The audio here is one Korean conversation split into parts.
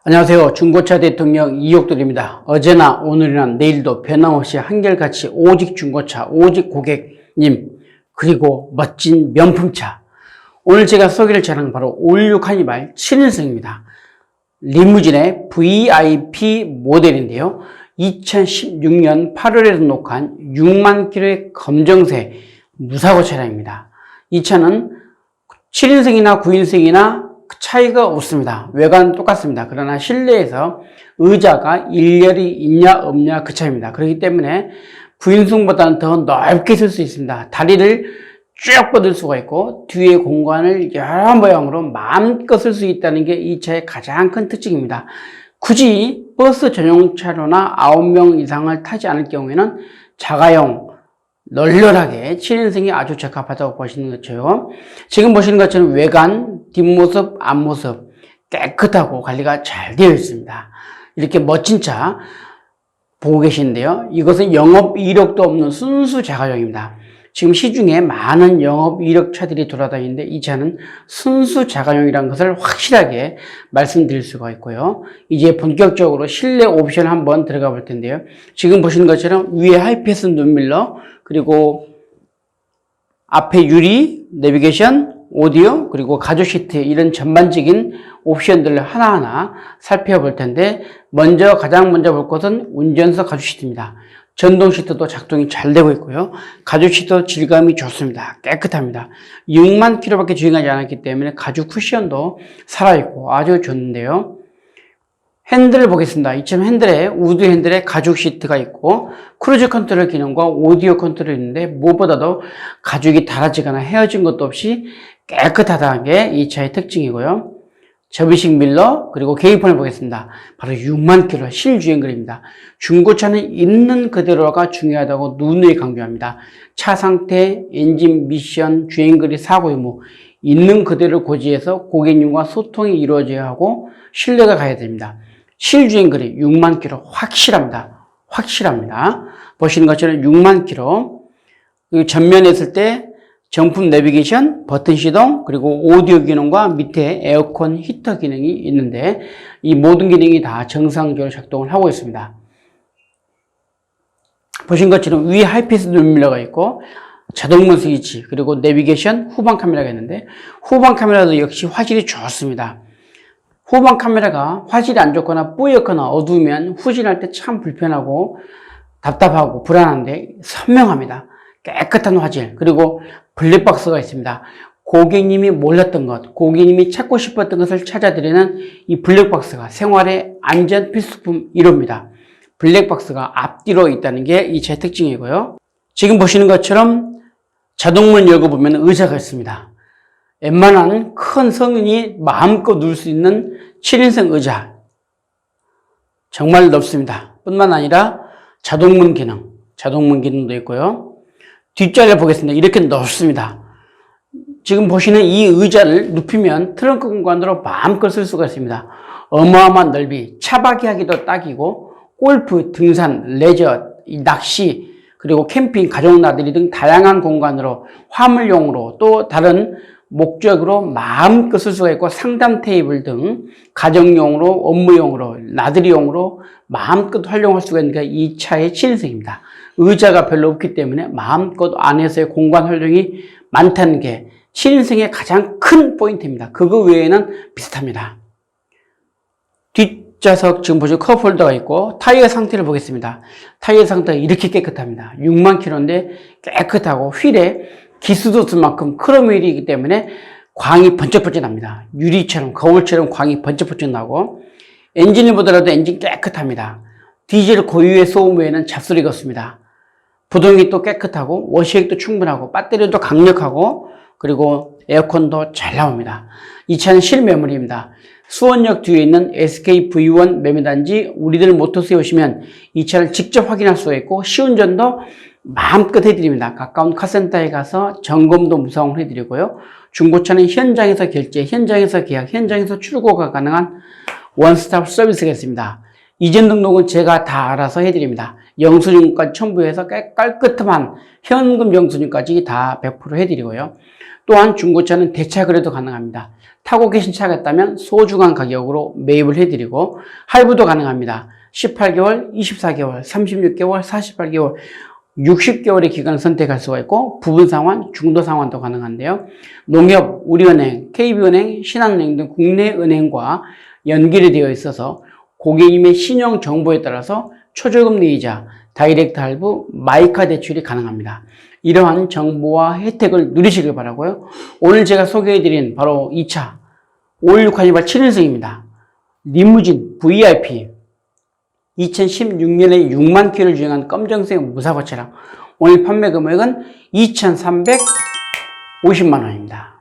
안녕하세요. 중고차 대통령 이옥돌입니다. 어제나 오늘이나 내일도 변함없이 한결같이 오직 중고차, 오직 고객님, 그리고 멋진 명품차. 오늘 제가 소개를 전한 바로 516 카니발 7인승입니다. 리무진의 VIP 모델인데요. 2016년 8월에 등록한 6만 킬로의 검정색 무사고 차량입니다. 이 차는 7인승이나 9인승이나 차이가 없습니다. 외관은 똑같습니다. 그러나 실내에서 의자가 일렬이 있냐 없냐 그 차이입니다. 그렇기 때문에 9인승보다는 더 넓게 쓸 수 있습니다. 다리를 쭉 뻗을 수가 있고 뒤에 공간을 여러 모양으로 마음껏 쓸 수 있다는 게 이 차의 가장 큰 특징입니다. 굳이 버스 전용 차로나 9명 이상을 타지 않을 경우에는 자가용 널널하게 7인승이 아주 적합하다고 보시는 거죠. 지금 보시는 것처럼 외관, 뒷모습, 앞모습 깨끗하고 관리가 잘 되어 있습니다. 이렇게 멋진 차 보고 계시는데요. 이것은 영업 이력도 없는 순수 자가용입니다. 지금 시중에 많은 영업 이력 차들이 돌아다니는데 이 차는 순수 자가용이라는 것을 확실하게 말씀드릴 수가 있고요. 이제 본격적으로 실내 옵션 한번 들어가 볼 텐데요. 지금 보시는 것처럼 위에 하이패스 눈밀러, 그리고 앞에 유리, 내비게이션, 오디오, 그리고 가죽 시트 이런 전반적인 옵션들을 하나하나 살펴볼 텐데 가장 먼저 볼 것은 운전석 가죽 시트입니다. 전동 시트도 작동이 잘 되고 있고요. 가죽 시트도 질감이 좋습니다. 깨끗합니다. 6만 킬로밖에 주행하지 않았기 때문에 가죽 쿠션도 살아있고 아주 좋은데요. 핸들을 보겠습니다. 이처럼 우드 핸들에 가죽 시트가 있고 크루즈 컨트롤 기능과 오디오 컨트롤이 있는데 무엇보다도 가죽이 닳아지거나 헤어진 것도 없이 깨끗하다는 게 이 차의 특징이고요. 접이식 밀러, 그리고 계기판을 보겠습니다. 바로 6만 킬로 실주행거리입니다. 중고차는 있는 그대로가 중요하다고 누누이 강조합니다. 차 상태, 엔진 미션, 주행거리, 사고 유무 있는 그대로 고지해서 고객님과 소통이 이루어져야 하고 신뢰가 가야 됩니다. 실주행거리 6만 킬로 확실합니다. 보시는 것처럼 6만 킬로. 전면에 있을 때 정품 내비게이션, 버튼 시동, 그리고 오디오 기능과 밑에 에어컨 히터 기능이 있는데 이 모든 기능이 다 정상적으로 작동을 하고 있습니다. 보신 것처럼 위에 하이패스 눈밀러가 있고 자동문 스위치, 그리고 내비게이션, 후방 카메라가 있는데 후방 카메라도 역시 화질이 좋습니다. 후방 카메라가 화질이 안 좋거나 뿌옇거나 어두우면 후진할 때 참 불편하고 답답하고 불안한데 선명합니다. 깨끗한 화질, 그리고 블랙박스가 있습니다. 고객님이 몰랐던 것, 고객님이 찾고 싶었던 것을 찾아드리는 이 블랙박스가 생활의 안전 필수품 1호입니다. 블랙박스가 앞뒤로 있다는 게 이 차의 특징이고요. 지금 보시는 것처럼 자동문 열어보면 의자가 있습니다. 웬만한 큰 성인이 마음껏 누울 수 있는 7인승 의자. 정말 넓습니다. 뿐만 아니라 자동문 기능도 있고요. 뒷자리를 보겠습니다. 이렇게 넓습니다. 지금 보시는 이 의자를 눕히면 트렁크 공간으로 마음껏 쓸 수가 있습니다. 어마어마한 넓이, 차박이 하기도 딱이고 골프, 등산, 레저, 낚시, 그리고 캠핑, 가족 나들이 등 다양한 공간으로 화물용으로 또 다른 목적으로 마음껏 쓸 수가 있고 상담 테이블 등 가정용으로, 업무용으로, 나들이용으로 마음껏 활용할 수가 있는 게 이 차의 7인승입니다. 의자가 별로 없기 때문에 마음껏 안에서의 공간 활용이 많다는 게 7인승의 가장 큰 포인트입니다. 그거 외에는 비슷합니다. 뒷좌석 지금 보시면 컵홀더가 있고 타이어 상태를 보겠습니다. 타이어 상태가 이렇게 깨끗합니다. 6만 킬로인데 깨끗하고 휠에 기스도 쓸 만큼 크롬 휠이기 때문에 광이 번쩍번쩍 납니다. 유리처럼 거울처럼 광이 번쩍번쩍 나고 엔진을 보더라도 엔진 깨끗합니다. 디젤 고유의 소음 외에는 잡소리가 없습니다. 부동이 또 깨끗하고 워시액도 충분하고 배터리도 강력하고 그리고 에어컨도 잘 나옵니다. 이 차는 실메모리입니다. 수원역 뒤에 있는 SKV1 매매단지 우리들 모터스에 오시면 이 차를 직접 확인할 수가 있고 시운전도 마음껏 해드립니다. 가까운 카센터에 가서 점검도 무상으로 해드리고요. 중고차는 현장에서 결제, 현장에서 계약, 현장에서 출고가 가능한 원스톱 서비스가 있습니다. 이전 등록은 제가 다 알아서 해드립니다. 영수증까지 첨부해서 깔끔한 현금 영수증까지 다 100% 해드리고요. 또한 중고차는 대차 거래도 가능합니다. 타고 계신 차가 있다면 소중한 가격으로 매입을 해드리고 할부도 가능합니다. 18개월, 24개월, 36개월, 48개월, 60개월의 기간을 선택할 수가 있고 부분 상환, 중도 상환도 가능한데요. 농협, 우리은행, KB은행, 신한은행 등 국내 은행과 연결이 되어 있어서 고객님의 신용 정보에 따라서 초저금리 이자, 다이렉트 할부, 마이카 대출이 가능합니다. 이러한 정보와 혜택을 누리시길 바라고요. 오늘 제가 소개해드린 바로 이 차 516 카니발 7인승입니다. 리무진 VIP 2016년에 6만 킬로를 주행한 검정색 무사고 차량. 오늘 판매 금액은 2,350만 원입니다.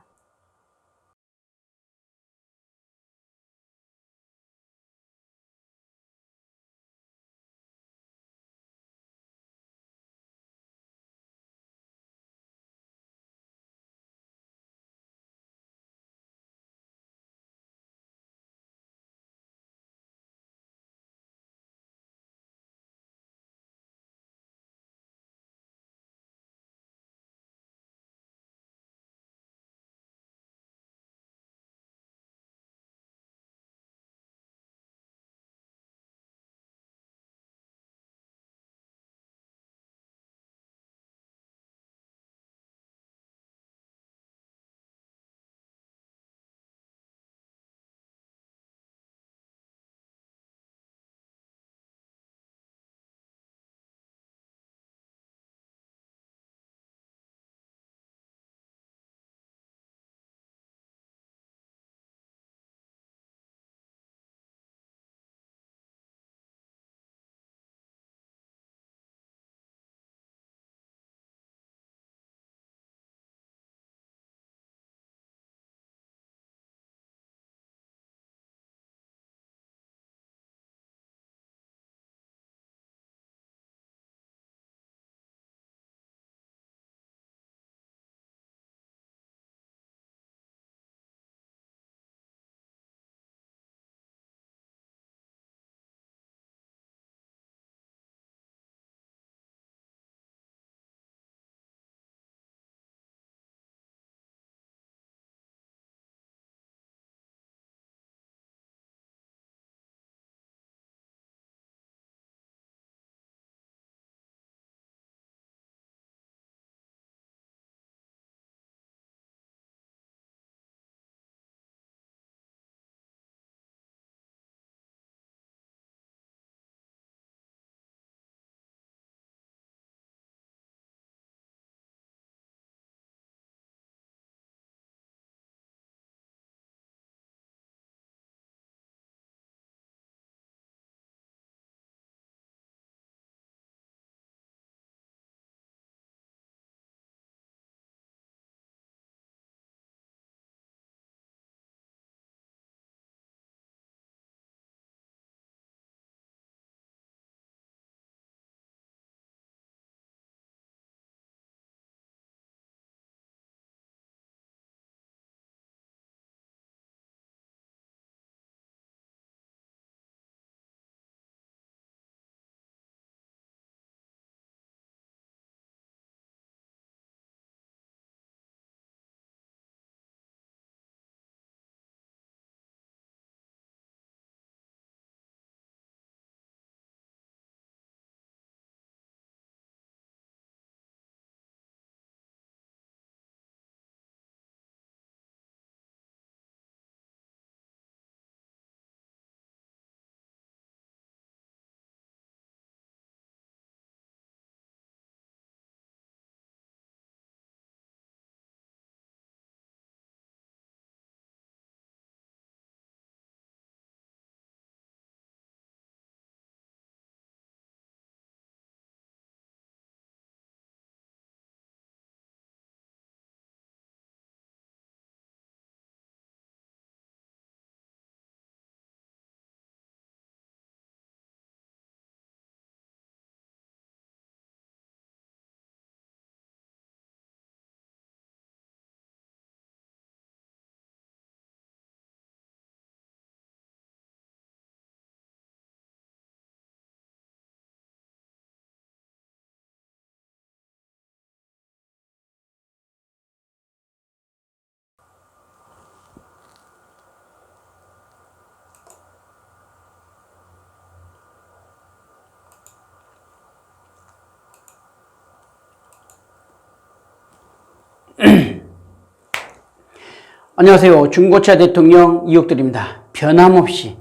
안녕하세요. 중고차 대통령 이옥들입니다. 변함없이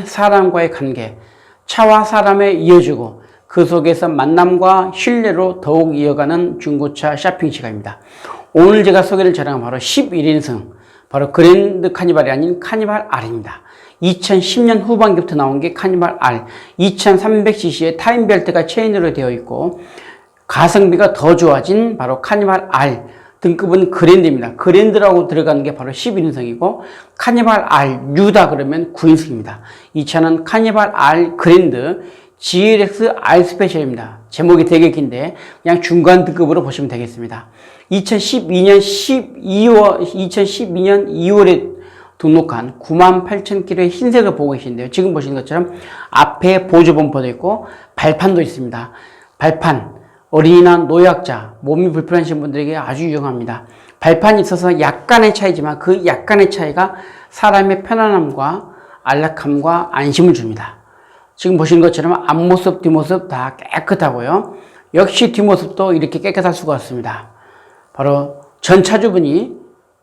사람과의 관계, 차와 사람에 이어지고 그 속에서 만남과 신뢰로 더욱 이어가는 중고차 쇼핑 시간입니다. 오늘 제가 소개를 잘한 바로 11인승, 바로 그랜드 카니발이 아닌 카니발 R입니다. 2010년 후반기부터 나온 게 카니발 R, 2300cc의 타임벨트가 체인으로 되어 있고 가성비가 더 좋아진 바로 카니발 R, 등급은 그랜드입니다. 그랜드라고 들어가는 게 바로 11인승이고 카니발 R U다 그러면 9인승입니다. 이 차는 카니발 R 그랜드 GLX R 스페셜입니다. 제목이 되게 긴데 그냥 중간 등급으로 보시면 되겠습니다. 2012년 2월에 등록한 98,000km의 흰색을 보고 계신데요. 지금 보시는 것처럼 앞에 보조 범퍼도 있고 발판도 있습니다. 발판, 어린이나 노약자, 몸이 불편하신 분들에게 아주 유용합니다. 발판이 있어서 약간의 차이지만 그 약간의 차이가 사람의 편안함과 안락함과 안심을 줍니다. 지금 보시는 것처럼 앞모습, 뒷모습 다 깨끗하고요. 역시 뒷모습도 이렇게 깨끗할 수가 없습니다. 바로 전 차주분이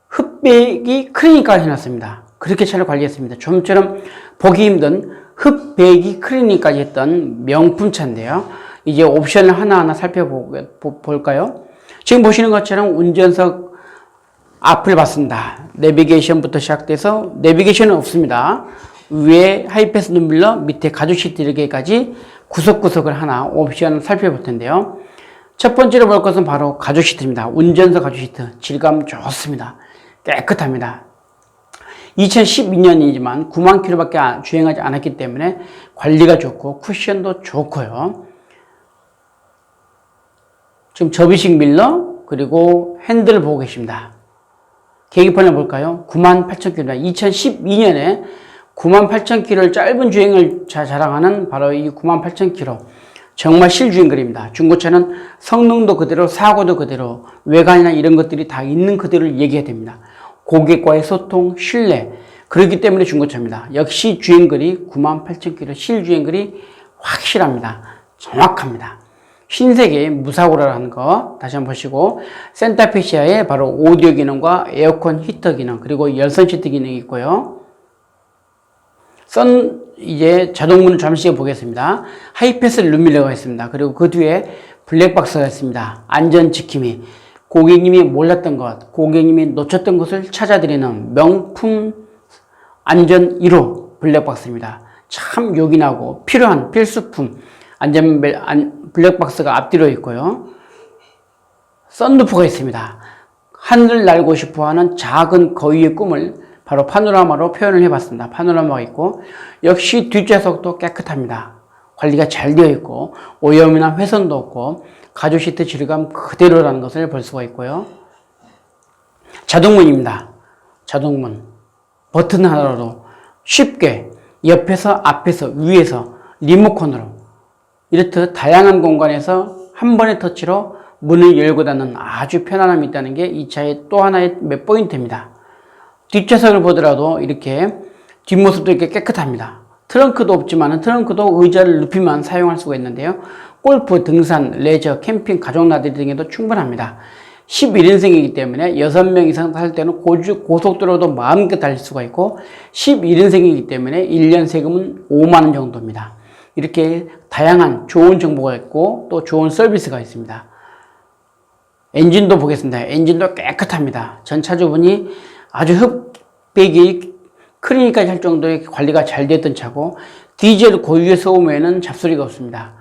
흡배기 클리닉까지 해놨습니다. 그렇게 차를 관리했습니다. 좀처럼 보기 힘든 흡배기 클리닉까지 했던 명품 차인데요. 이제 옵션을 하나하나 살펴볼까요? 지금 보시는 것처럼 운전석 앞을 봤습니다. 내비게이션부터 시작돼서 내비게이션은 없습니다. 위에 하이패스 눈밀러, 밑에 가죽 시트 이렇게까지 구석구석을 하나 옵션을 살펴볼 텐데요. 첫 번째로 볼 것은 바로 가죽 시트입니다. 운전석 가죽 시트 질감 좋습니다. 깨끗합니다. 2012년이지만 9만 킬로밖에 주행하지 않았기 때문에 관리가 좋고 쿠션도 좋고요. 지금 접이식 밀러 그리고 핸들을 보고 계십니다. 계기판을 볼까요? 98,000km, 2012년에 98,000km를 짧은 주행을 자랑하는 바로 이 98,000km 정말 실주행거리입니다. 중고차는 성능도 그대로 사고도 그대로 외관이나 이런 것들이 다 있는 그대로를 얘기해야 됩니다. 고객과의 소통, 신뢰, 그렇기 때문에 중고차입니다. 역시 주행거리 98,000km 실주행거리 확실합니다. 정확합니다. 흰색의 무사고라는 거 다시 한번 보시고 센터페시아에 바로 오디오 기능과 에어컨 히터 기능 그리고 열선 시트 기능이 있고요. 이제 자동문을 잠시 보겠습니다. 하이패스 룸밀러가 있습니다. 그리고 그 뒤에 블랙박스가 있습니다. 안전지킴이 고객님이 몰랐던 것, 고객님이 놓쳤던 것을 찾아드리는 명품 안전 1호 블랙박스입니다. 참 요긴하고 필요한 필수품 블랙박스가 앞뒤로 있고요. 썬루프가 있습니다. 하늘을 날고 싶어하는 작은 거위의 꿈을 바로 파노라마로 표현을 해봤습니다. 파노라마가 있고 역시 뒷좌석도 깨끗합니다. 관리가 잘 되어 있고 오염이나 훼손도 없고 가죽 시트 질감 그대로라는 것을 볼 수가 있고요. 자동문입니다. 자동문 버튼 하나로 쉽게 옆에서 앞에서 위에서 리모컨으로 이렇듯 다양한 공간에서 한 번의 터치로 문을 열고 닫는 아주 편안함이 있다는 게 이 차의 또 하나의 포인트입니다. 뒷좌석을 보더라도 이렇게 뒷모습도 이렇게 깨끗합니다. 트렁크도 없지만 트렁크도 의자를 눕히면 사용할 수가 있는데요. 골프, 등산, 레저, 캠핑, 가족 나들이 등에도 충분합니다. 11인승이기 때문에 6명 이상 탈 때는 고속도로도 마음껏 달릴 수가 있고 11인승이기 때문에 1년 세금은 5만 원 정도입니다. 이렇게 다양한 좋은 정보가 있고 또 좋은 서비스가 있습니다. 엔진도 보겠습니다. 엔진도 깨끗합니다. 전 차주분이 아주 흡배기 클리닉까지 할 정도의 관리가 잘 됐던 차고 디젤 고유의 소음에는 잡소리가 없습니다.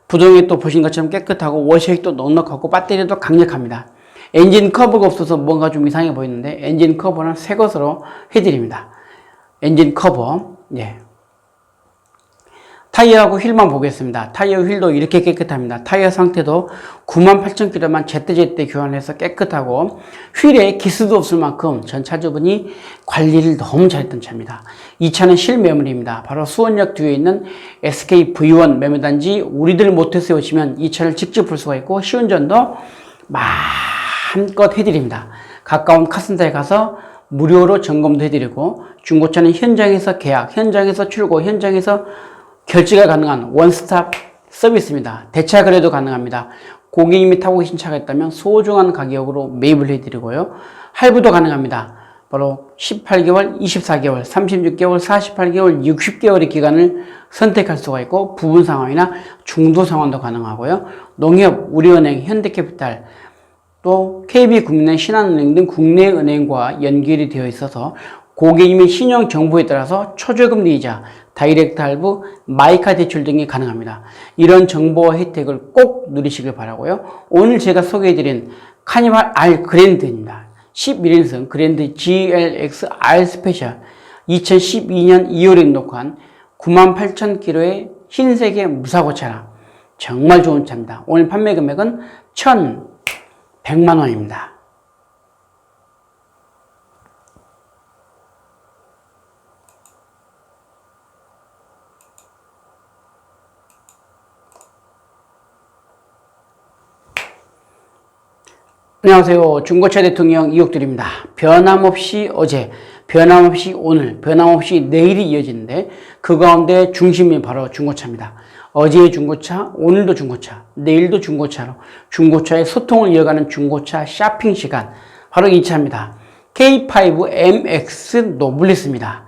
부동액 또 보신 것처럼 깨끗하고 워셔액도 넉넉하고 배터리도 강력합니다. 엔진 커버가 없어서 뭔가 좀 이상해 보이는데 엔진 커버는 새 것으로 해드립니다. 엔진 커버, 예. 타이어하고 휠만 보겠습니다. 타이어 휠도 이렇게 깨끗합니다. 타이어 상태도 98,000km만 제때제때 교환해서 깨끗하고 휠에 기스도 없을 만큼 전 차주분이 관리를 너무 잘했던 차입니다. 이 차는 실매물입니다. 바로 수원역 뒤에 있는 SK V1 매매단지 우리들 모터스에 오시면 이 차를 직접 볼 수가 있고 시운전도 마음껏 해드립니다. 가까운 카센터에 가서 무료로 점검도 해드리고 중고차는 현장에서 계약, 현장에서 출고, 현장에서 결제가 가능한 원스톱 서비스입니다. 대차 거래도 가능합니다. 고객님이 타고 계신 차가 있다면 소중한 가격으로 매입을 해드리고요. 할부도 가능합니다. 바로 18개월, 24개월, 36개월, 48개월, 60개월의 기간을 선택할 수가 있고 부분 상환이나 중도 상환도 가능하고요. 농협, 우리은행, 현대캐피탈, 또 KB국민은행, 신한은행 등 국내 은행과 연결이 되어 있어서 고객님의 신용 정보에 따라서 초저금리 이자, 다이렉트 할부, 마이카 대출 등이 가능합니다. 이런 정보와 혜택을 꼭 누리시길 바라고요. 오늘 제가 소개해드린 카니발 R 그랜드입니다. 11인승 그랜드 GLX R 스페셜 2012년 2월에 등록한 98,000km의 흰색의 무사고 차량. 정말 좋은 차입니다. 오늘 판매 금액은 1,100만 원입니다. 안녕하세요. 중고차 대통령 이옥들입니다. 변함없이 어제, 변함없이 오늘, 변함없이 내일이 이어지는데 그 가운데 중심이 바로 중고차입니다. 어제의 중고차, 오늘도 중고차, 내일도 중고차로 중고차의 소통을 이어가는 중고차 쇼핑 시간, 바로 이 차입니다. K5MX 노블리스입니다.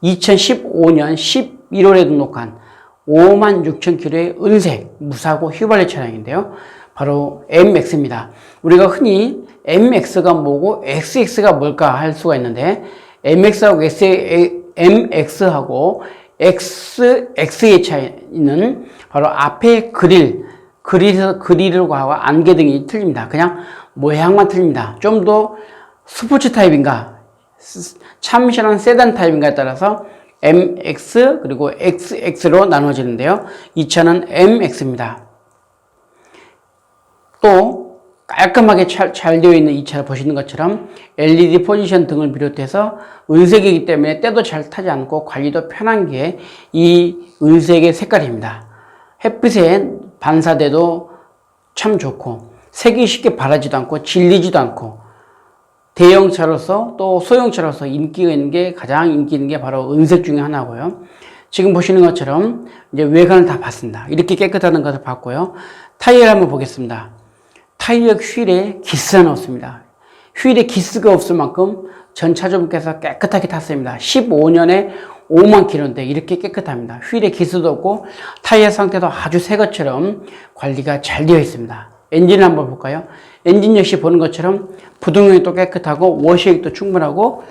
2015년 11월에 등록한 56,000km의 은색 무사고 휘발유 차량인데요. 바로 MX입니다. 우리가 흔히 MX가 뭐고 XX가 뭘까 할 수가 있는데 MX하고 MX하고 XX의 차이는 바로 앞에 그릴과 안개등이 틀립니다. 그냥 모양만 틀립니다. 좀 더 스포츠 타입인가 참신한 세단 타입인가에 따라서 MX 그리고 XX로 나눠지는데요. 이 차는 MX입니다. 또 깔끔하게 잘 되어 있는 이 차를 보시는 것처럼 LED 포지션 등을 비롯해서 은색이기 때문에 때도 잘 타지 않고 관리도 편한 게 이 은색의 색깔입니다. 햇빛에 반사돼도 참 좋고 색이 쉽게 바라지도 않고 질리지도 않고 대형차로서 또 소형차로서 인기가 있는 게 가장 인기 있는 게 바로 은색 중에 하나고요. 지금 보시는 것처럼 이제 외관을 다 봤습니다. 이렇게 깨끗하다는 것을 봤고요. 타이어를 한번 보겠습니다. 타이어 휠에 기스는 없습니다. 휠에 기스가 없을 만큼 전 차주분께서 깨끗하게 탔습니다. 15년에 5만 킬로인데 이렇게 깨끗합니다. 휠에 기스도 없고 타이어 상태도 아주 새 것처럼 관리가 잘 되어 있습니다. 엔진을 한번 볼까요? 엔진 역시 보는 것처럼 부동력도 깨끗하고 워시액도 충분하고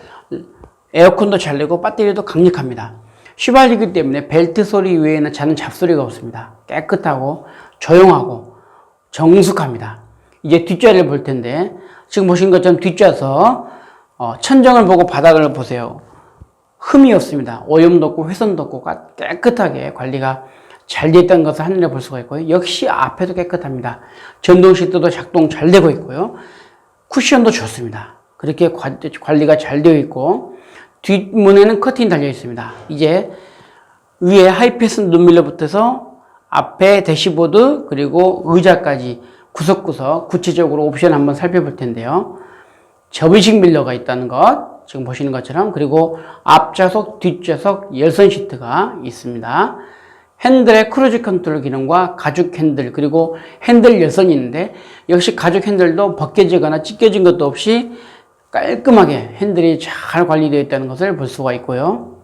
에어컨도 잘 되고 배터리도 강력합니다. 휘발유이기 때문에 벨트 소리 외에는 차는 잡소리가 없습니다. 깨끗하고 조용하고 정숙합니다. 이제 뒷좌를 볼 텐데 지금 보신 것처럼 뒷좌석 천정을 보고 바닥을 보세요. 흠이 없습니다. 오염도 없고 훼손도 없고 깨끗하게 관리가 잘 되어 있다는 것을 한눈에 볼 수가 있고요. 역시 앞에도 깨끗합니다. 전동 시트도 작동 잘 되고 있고요. 쿠션도 좋습니다. 그렇게 관리가 잘 되어 있고 뒷문에는 커튼이 달려 있습니다. 이제 위에 하이패스 눈밀러 붙어서 앞에 대시보드 그리고 의자까지 구석구석 구체적으로 옵션 한번 살펴볼 텐데요. 접이식 밀러가 있다는 것 지금 보시는 것처럼 그리고 앞좌석 뒷좌석 열선 시트가 있습니다. 핸들에 크루즈 컨트롤 기능과 가죽 핸들 그리고 핸들 열선이 있는데 역시 가죽 핸들도 벗겨지거나 찢겨진 것도 없이 깔끔하게 핸들이 잘 관리되어 있다는 것을 볼 수가 있고요.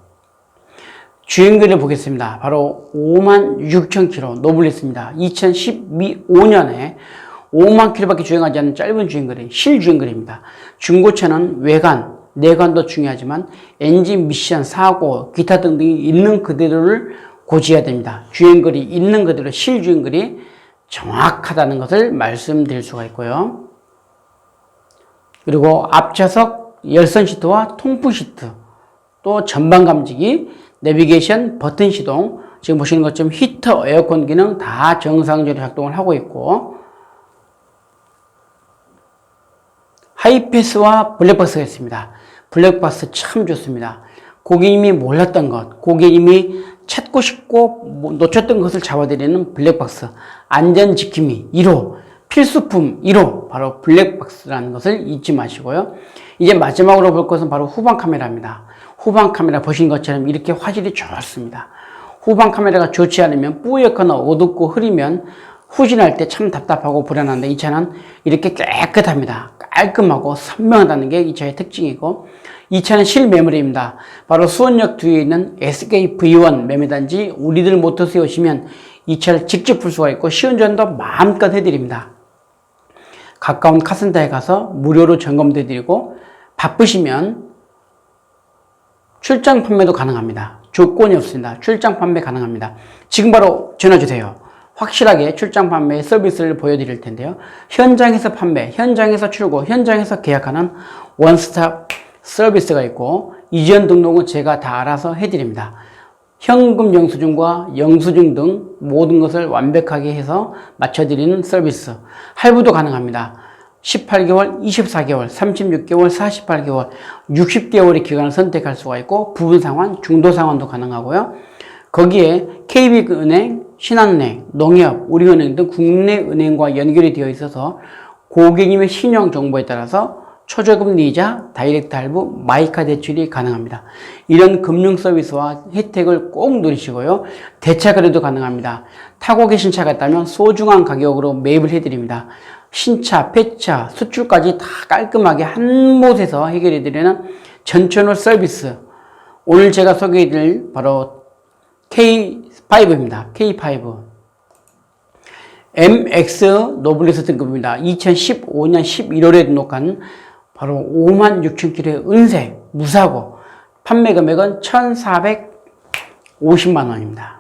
주행거리를 보겠습니다. 바로 56,000km 노블리스입니다. 2015년에 5만 킬로밖에 주행하지 않는 짧은 주행거리, 실주행거리입니다. 중고차는 외관, 내관도 중요하지만 엔진 미션, 사고, 기타 등등이 있는 그대로를 고지해야 됩니다. 주행거리 있는 그대로 실주행거리 정확하다는 것을 말씀드릴 수가 있고요. 그리고 앞좌석 열선 시트와 통풍 시트, 또 전방 감지기, 내비게이션, 버튼 시동, 지금 보시는 것처럼 히터, 에어컨 기능 다 정상적으로 작동을 하고 있고 하이패스와 블랙박스가 있습니다. 블랙박스 참 좋습니다. 고객님이 몰랐던 것, 고객님이 찾고 싶고 놓쳤던 것을 잡아드리는 블랙박스, 안전지킴이 1호, 필수품 1호, 바로 블랙박스라는 것을 잊지 마시고요. 이제 마지막으로 볼 것은 바로 후방 카메라입니다. 후방 카메라 보신 것처럼 이렇게 화질이 좋습니다. 후방 카메라가 좋지 않으면 뿌옇거나 어둡고 흐리면 후진할 때 참 답답하고 불안한데 이 차는 이렇게 깨끗합니다. 깔끔하고 선명하다는 게 이 차의 특징이고, 이 차는 실매물입니다. 바로 수원역 뒤에 있는 SKV1 매매단지 우리들 모터스에 오시면 이 차를 직접 볼 수가 있고 시운전도 마음껏 해드립니다. 가까운 카센터에 가서 무료로 점검도 해드리고, 바쁘시면 출장 판매도 가능합니다. 조건이 없습니다. 출장 판매 가능합니다. 지금 바로 전화 주세요. 확실하게 출장 판매 서비스를 보여드릴 텐데요. 현장에서 판매, 현장에서 출고, 현장에서 계약하는 원스톱 서비스가 있고, 이전 등록은 제가 다 알아서 해드립니다. 현금 영수증과 영수증 등 모든 것을 완벽하게 해서 맞춰드리는 서비스. 할부도 가능합니다. 18개월, 24개월, 36개월, 48개월, 60개월의 기간을 선택할 수가 있고, 부분 상환, 중도 상환도 가능하고요. 거기에 KB은행, 신한은행, 농협, 우리은행 등 국내 은행과 연결이 되어 있어서 고객님의 신용 정보에 따라서 초저금리 이자, 다이렉트 할부, 마이카 대출이 가능합니다. 이런 금융 서비스와 혜택을 꼭 누리시고요. 대차 거래도 가능합니다. 타고 계신 차가 있다면 소중한 가격으로 매입을 해드립니다. 신차, 폐차, 수출까지 다 깔끔하게 한 곳에서 해결해드리는 전천후 서비스. 오늘 제가 소개해드릴 바로 K5입니다. K5. MX 노블레스 등급입니다. 2015년 11월에 등록한 바로 56,000km의 은색, 무사고, 판매 금액은 1,450만 원입니다.